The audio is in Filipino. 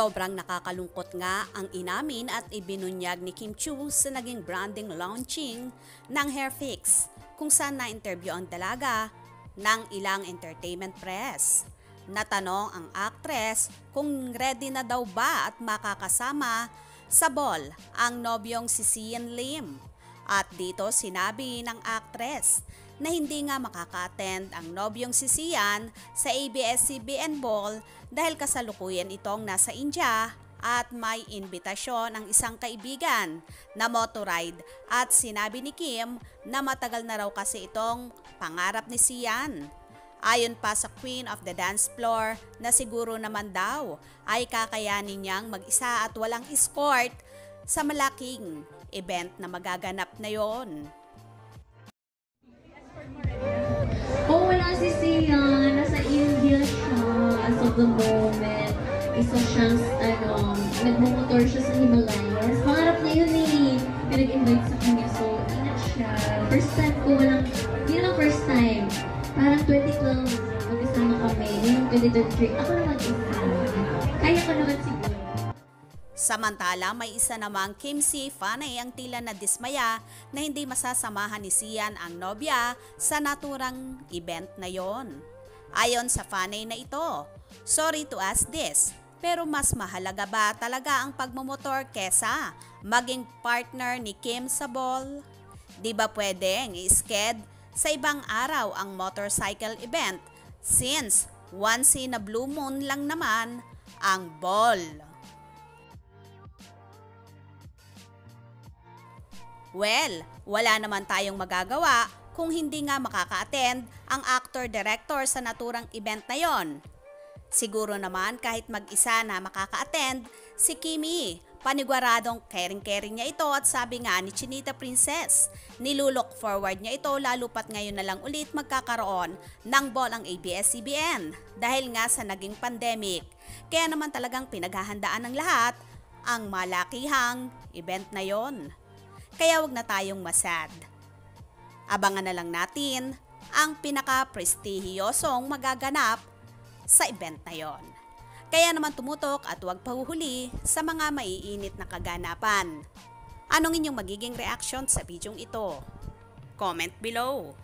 Sobrang nakakalungkot nga ang inamin at ibinunyag ni Kim Chiu sa naging branding launching ng Hair Fix kung saan na-interview ang dalaga ng ilang entertainment press. Natanong ang actress kung ready na daw ba at makakasama sa ball ang nobyong si Sian Lim. At dito sinabi ng actress na hindi nga makaka-attend ang nobyong si Sian sa ABS-CBN Ball dahil kasalukuyan itong nasa India at may imbitasyon ang isang kaibigan na motoride at sinabi ni Kim na matagal na raw kasi itong pangarap ni Sian. Ayon pa sa Queen of the Dance Floor na siguro naman daw ay kakayanin niyang mag-isa at walang escort sa malaking event na magaganap na yon. Wala si Sian. Nasa India siya as of the moment. Isa siyang, nagmumotor siya sa Himalayas. Pangarap niya yun eh. Pinag-invite sa kanya. So, ingat siya. First time ko, hindi na first time. Parang 2012, mag-isama kami. Yung 2023, ako na mag-isa. Kaya ko naman siguro. Samantala, may isa namang Kim Si Fanay ang tila na dismaya na hindi masasamahan ni Sian ang nobya sa naturang event na yon. Ayon sa Fanay na ito, sorry to ask this, pero mas mahalaga ba talaga ang pagmumotor kesa maging partner ni Kim sa ball? Di ba pwedeng i-sked sa ibang araw ang motorcycle event since once in a blue moon lang naman ang ball? Well, wala naman tayong magagawa kung hindi nga makaka-attend ang actor-director sa naturang event na yon. Siguro naman kahit mag-isa na makaka-attend si Kimi, paniguradong caring-caring niya ito at sabi nga ni Chinita Princess, nilulook forward niya ito lalo pat ngayon na lang ulit magkakaroon ng ball ang ABS-CBN dahil nga sa naging pandemic. Kaya naman talagang pinaghahandaan ng lahat ang malakihang event na yon. Kaya wag na tayong masad. Abangan na lang natin ang pinaka-prestihiyosong magaganap sa event na yon. Kaya naman tumutok at huwag pahuhuli sa mga maiinit na kaganapan. Anong inyong magiging reaction sa bidyong ito? Comment below.